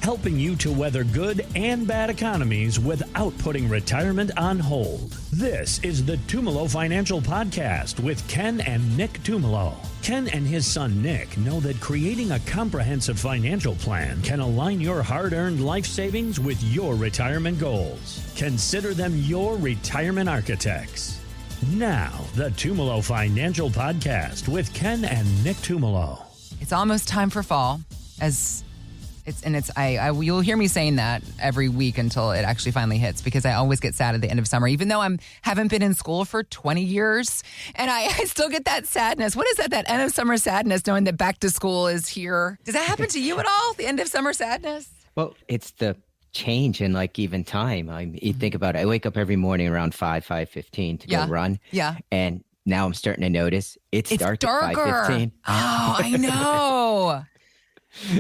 helping you to weather good and bad economies without putting retirement on hold. This is the Tumolo Financial Podcast with Ken and Nick Tumolo. Ken and his son Nick know that creating a comprehensive financial plan can align your hard-earned life savings with your retirement goals. Consider them your retirement architects. Now, the Tumolo Financial Podcast with Ken and Nick Tumolo. It's almost time for fall, you'll hear me saying that every week until it actually finally hits, because I always get sad at the end of summer, even though I haven't been in school for 20 years, and I still get that sadness. What is that end of summer sadness, knowing that back to school is here? Does that happen to you at all, the end of summer sadness? Well, it's the change in even time. You think about it. I wake up every morning around 5:15 to go run. Yeah. And now I'm starting to notice it's dark darker. At 5:15. Oh, I know.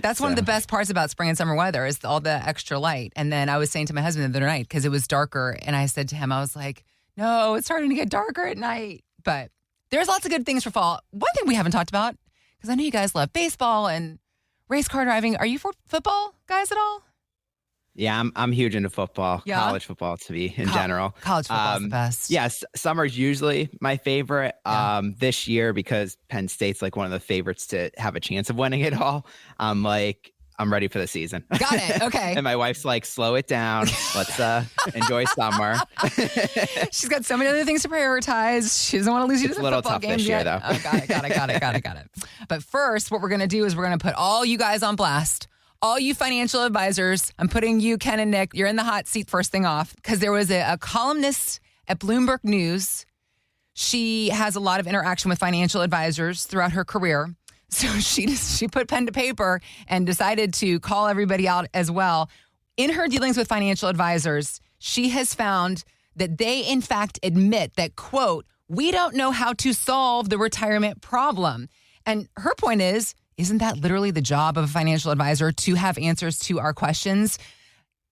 That's one of the best parts about spring and summer weather is all the extra light. And then I was saying to my husband the other night, because it was darker, and I said to him, I was like, no, it's starting to get darker at night. But there's lots of good things for fall. One thing we haven't talked about, because I know you guys love baseball and race car driving. Are you for football guys at all? Yeah, I'm huge into football, college football to be in general. College football is the best. Yes, summer's usually my favorite. This year, because Penn State's one of the favorites to have a chance of winning it all, I'm ready for the season. Got it. Okay. And my wife's like, slow it down. Let's enjoy summer. She's got so many other things to prioritize. She doesn't want to lose you to the football games this year, yet. though. Oh, got it. But first, what we're going to do is we're going to put all you guys on blast. All you financial advisors, I'm putting you, Ken and Nick, you're in the hot seat first thing off, because there was a columnist at Bloomberg News. She has a lot of interaction with financial advisors throughout her career. So she put pen to paper and decided to call everybody out as well. In her dealings with financial advisors, she has found that they, in fact, admit that, quote, we don't know how to solve the retirement problem. And her point is, isn't that literally the job of a financial advisor, to have answers to our questions?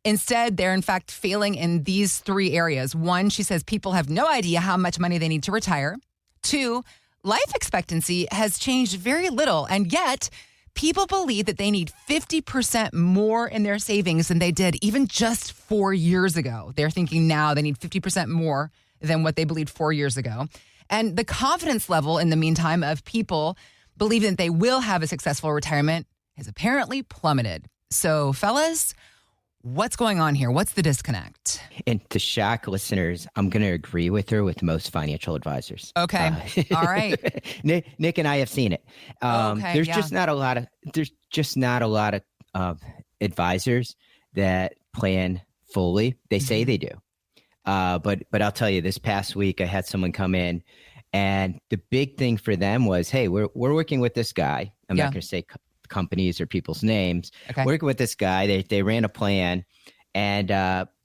Instead, they're in fact failing in these three areas. One, she says people have no idea how much money they need to retire. Two, life expectancy has changed very little, and yet people believe that they need 50% more in their savings than they did even just 4 years ago. They're thinking now they need 50% more than what they believed 4 years ago. And the confidence level in the meantime of people believing that they will have a successful retirement has apparently plummeted. So, fellas, what's going on here? What's the disconnect? And to shock listeners, I'm going to agree with her with most financial advisors. Okay. All right. Nick and I have seen it. There's just not a lot of advisors that plan fully. They say they do. But I'll tell you, this past week, I had someone come in, and the big thing for them was, hey, we're working with this guy. I'm not going to say companies or people's names. Okay. Working with this guy. They ran a plan, and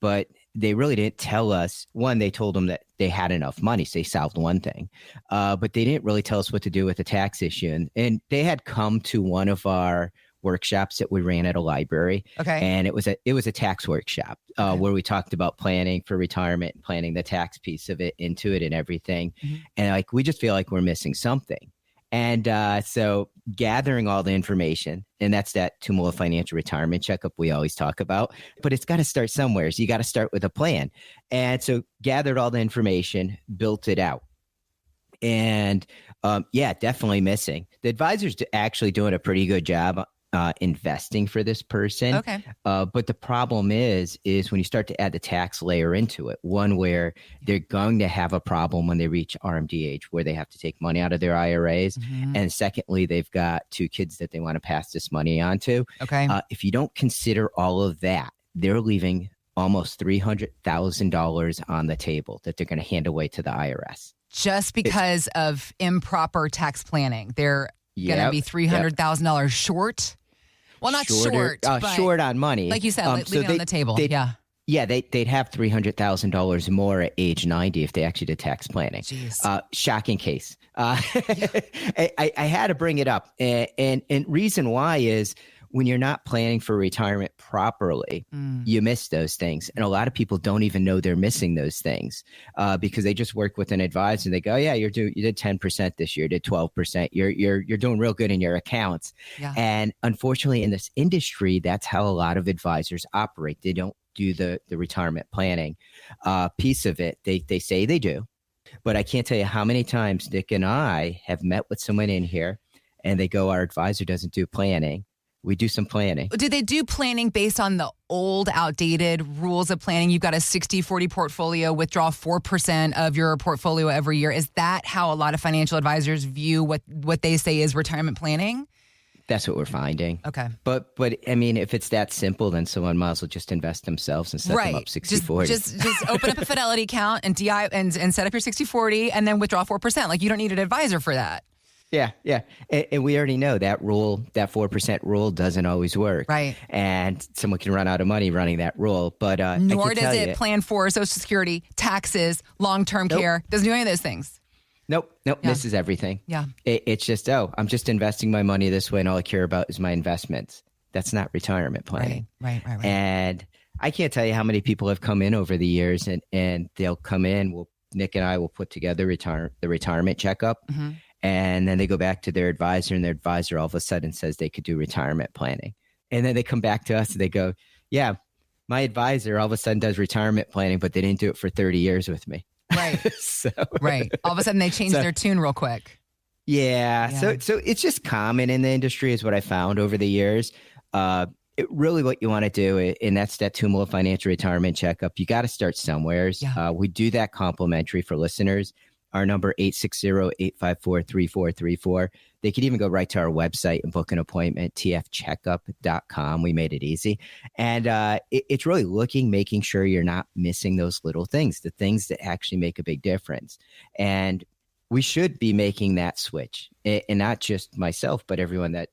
but they really didn't tell us. One, they told them that they had enough money, so they solved one thing. But they didn't really tell us what to do with the tax issue. And they had come to one of our workshops that we ran at a library. Okay. And it was a tax workshop where we talked about planning for retirement and planning the tax piece of it into it and everything. Mm-hmm. And we just feel like we're missing something. And so gathering all the information, and that's that Tumolo Financial Retirement Checkup we always talk about, but it's got to start somewhere. So you got to start with a plan. And so gathered all the information, built it out. And definitely missing. The advisor's actually doing a pretty good job investing for this person. Okay. But the problem is when you start to add the tax layer into it, one where they're going to have a problem when they reach RMD age, where they have to take money out of their IRAs. Mm-hmm. And secondly, they've got 2 kids that they want to pass this money on to. Okay. If you don't consider all of that, they're leaving almost $300,000 on the table that they're going to hand away to the IRS. Just because of improper tax planning. They're going to be $300,000 short. Well, not short, but short on money. Like you said, leaving on the table. They'd have $300,000 more at age 90 if they actually did tax planning. Shocking case. I had to bring it up. And reason why is when you're not planning for retirement properly, you miss those things. And a lot of people don't even know they're missing those things because they just work with an advisor and they go, yeah, you did 10% this year, did 12%. You're doing real good in your accounts. Yeah. And unfortunately, in this industry, that's how a lot of advisors operate. They don't do the retirement planning piece of it. They say they do, but I can't tell you how many times Nick and I have met with someone in here and they go, our advisor doesn't do planning. We do some planning. Do they do planning based on the old, outdated rules of planning? You've got a 60-40 portfolio, withdraw 4% of your portfolio every year. Is that how a lot of financial advisors view what they say is retirement planning? That's what we're finding. Okay. But I mean, if it's that simple, then someone might as well just invest themselves and set them up 60-40. Just open up a Fidelity account and and set up your 60-40 and then withdraw 4%. Like, you don't need an advisor for that. Yeah. And we already know that rule, that 4% rule doesn't always work. Right. And someone can run out of money running that rule. But nor does it plan for Social Security, taxes, long-term care. Doesn't do any of those things. Nope. Yeah. Misses everything. Yeah. It's just, I'm just investing my money this way and all I care about is my investments. That's not retirement planning. Right. And I can't tell you how many people have come in over the years and they'll come in, Nick and I will put together the retirement checkup. Mm-hmm. And then they go back to their advisor and their advisor all of a sudden says they could do retirement planning. And then they come back to us and they go, yeah, my advisor all of a sudden does retirement planning, but they didn't do it for 30 years with me. Right. Right. All of a sudden they change their tune real quick. Yeah. So it's just common in the industry is what I found over the years. Really what you want to do, and that's that Tumolo Financial Retirement Checkup. You got to start somewhere. Yeah. We do that complimentary for listeners. Our number 860-854-3434. They could even go right to our website and book an appointment, tfcheckup.com. We made it easy. And it's really making sure you're not missing those little things, the things that actually make a big difference. And we should be making that switch, and not just myself, but everyone that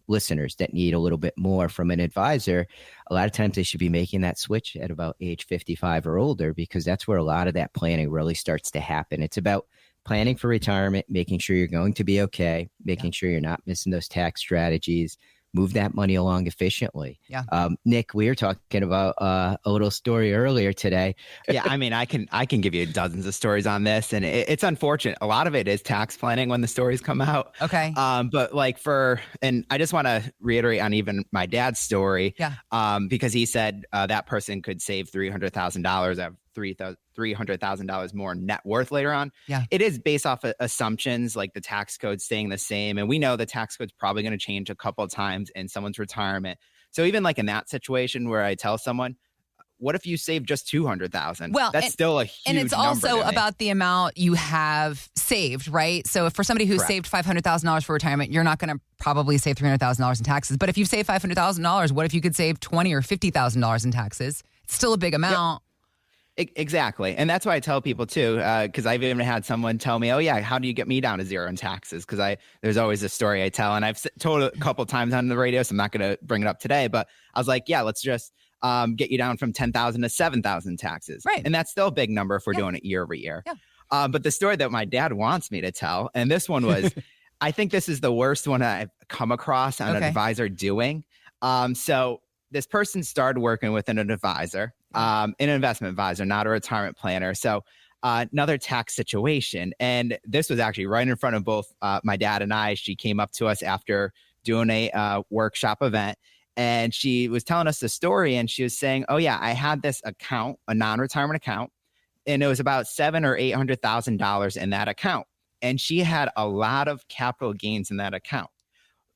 listeners that need a little bit more from an advisor. A lot of times they should be making that switch at about age 55 or older, because that's where a lot of that planning really starts to happen. It's about planning for retirement, making sure you're going to be okay, making sure you're not missing those tax strategies, move that money along efficiently. Yeah. Nick, we were talking about a little story earlier today. Yeah, I mean, I can give you dozens of stories on this, and it's unfortunate. A lot of it is tax planning when the stories come out. Okay. But and I just want to reiterate on even my dad's story. Yeah. Because he said that person could save $300,000 of $300,000 more net worth later on. Yeah. It is based off of assumptions like the tax code staying the same. And we know the tax code's probably going to change a couple of times in someone's retirement. So even like in that situation where I tell someone, what if you save just $200,000? Well, that's still a huge number. And it's also about the amount you have saved, right? So for somebody who's saved $500,000 for retirement, you're not going to probably save $300,000 in taxes. But if you've saved $500,000, what if you could save $20,000 or $50,000 in taxes? It's still a big amount. Yep. Exactly. And that's why I tell people too, because I've even had someone tell me, oh yeah, how do you get me down to zero in taxes? Because there's always a story I tell, and I've told it a couple of times on the radio, so I'm not going to bring it up today, but I was like, yeah, let's just get you down from 10,000 to 7,000 taxes. Right. And that's still a big number if we're doing it year over year. Yeah. But the story that my dad wants me to tell, and this one was, I think this is the worst one I've come across on an advisor doing. So this person started working with an advisor. An investment advisor, not a retirement planner. So another tax situation. And this was actually right in front of both my dad and I. She came up to us after doing a workshop event, and she was telling us the story. And she was saying, oh yeah, I had this account, a non-retirement account, and it was about $700,000 or $800,000 in that account. And she had a lot of capital gains in that account.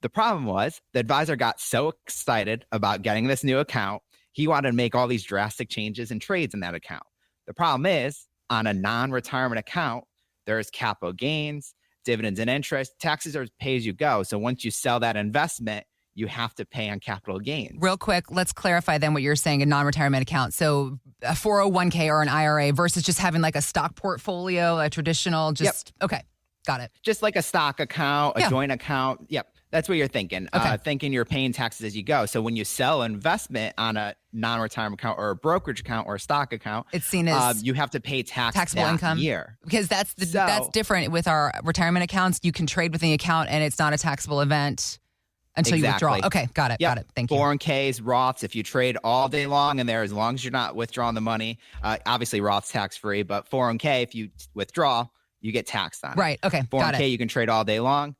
The problem was the advisor got so excited about getting this new account, he wanted to make all these drastic changes and trades in that account. The problem is, on a non-retirement account, there's capital gains, dividends and interest. Taxes are pay as you go. So once you sell that investment, you have to pay on capital gains. Real quick, let's clarify then what you're saying, a non-retirement account. So a 401k or an IRA versus just having like a stock portfolio, a traditional, okay, got it. Just like a stock account, a joint account. Yep. That's what you're thinking. Okay. Thinking you're paying taxes as you go. So when you sell investment on a non-retirement account or a brokerage account or a stock account, it's seen as you have to pay taxable income year. Because that's different with our retirement accounts. You can trade within the account and it's not a taxable event. Until you withdraw. Okay, got it. Yep. Got it. Thank you. 401ks, Roths, if you trade all day long in there, as long as you're not withdrawing the money, obviously Roth's tax-free, but 401k, if you withdraw, you get taxed on it. Right. Okay. 401k, you can trade all day long.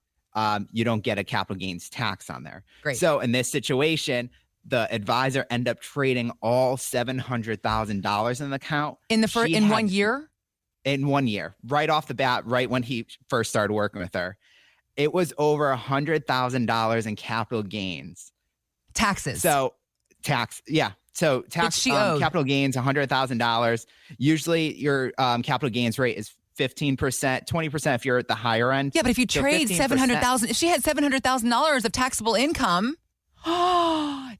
You don't get a capital gains tax on there. Great. So in this situation, the advisor ended up trading all $700,000 in the account. In 1 year? In 1 year, right off the bat, right when he first started working with her. It was over $100,000 in capital gains. Taxes. So So tax capital gains, $100,000. Usually your capital gains rate is 15%, 20% if you're at the higher end. Yeah, but if you trade $700,000, if she had $700,000 of taxable income,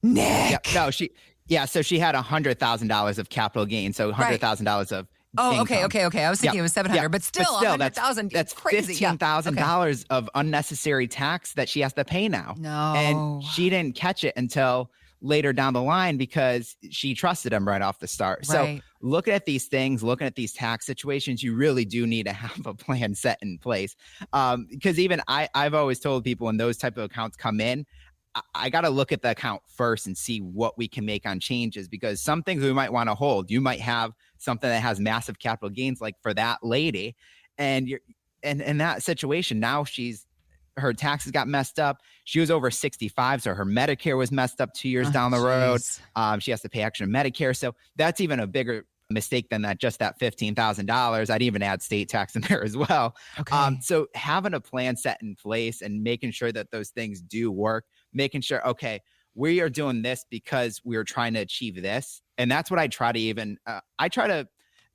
Nick. So she had $100,000 of capital gains. So $100,000 of income. Okay. I was thinking it was 700, but still $100,000. That's crazy. $15,000 of unnecessary tax that she has to pay now. No. And she didn't catch it until later down the line because she trusted him right off the start. Right. So looking at these things, looking at these tax situations, you really do need to have a plan set in place. Because even I've always told people when those type of accounts come in, I got to look at the account first and see what we can make on changes, because some things we might want to hold. You might have something that has massive capital gains, like for that lady, and in that situation, now her taxes got messed up. She was over 65, so her Medicare was messed up 2 years down the road. She has to pay extra Medicare, so that's even a bigger mistake than that. Just that $15,000. I'd even add state tax in there as well. Okay. So having a plan set in place and making sure that those things do work, making sure, okay, we are doing this because we're trying to achieve this. And that's what I try to I try to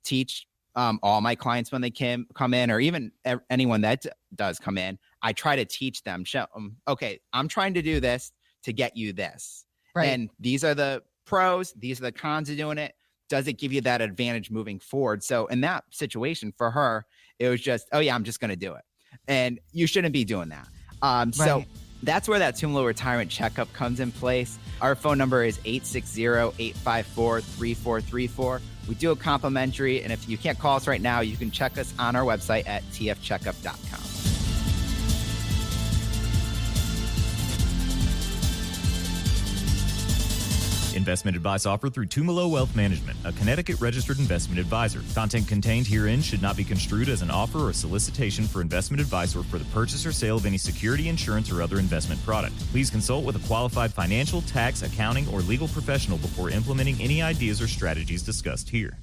teach all my clients when they come in, or even anyone that does come in. I try to teach them, show them, okay, I'm trying to do this to get you this. Right. And these are the pros, these are the cons of doing it. Does it give you that advantage moving forward? So in that situation for her, it was just, oh yeah, I'm just going to do it. And you shouldn't be doing that. So that's where that Tumolo Retirement Checkup comes in place. Our phone number is 860-854-3434. We do a complimentary. And if you can't call us right now, you can check us on our website at tfcheckup.com. Investment advice offered through Tumolo Wealth Management, a Connecticut-registered investment advisor. Content contained herein should not be construed as an offer or solicitation for investment advice or for the purchase or sale of any security, insurance, or other investment product. Please consult with a qualified financial, tax, accounting, or legal professional before implementing any ideas or strategies discussed here.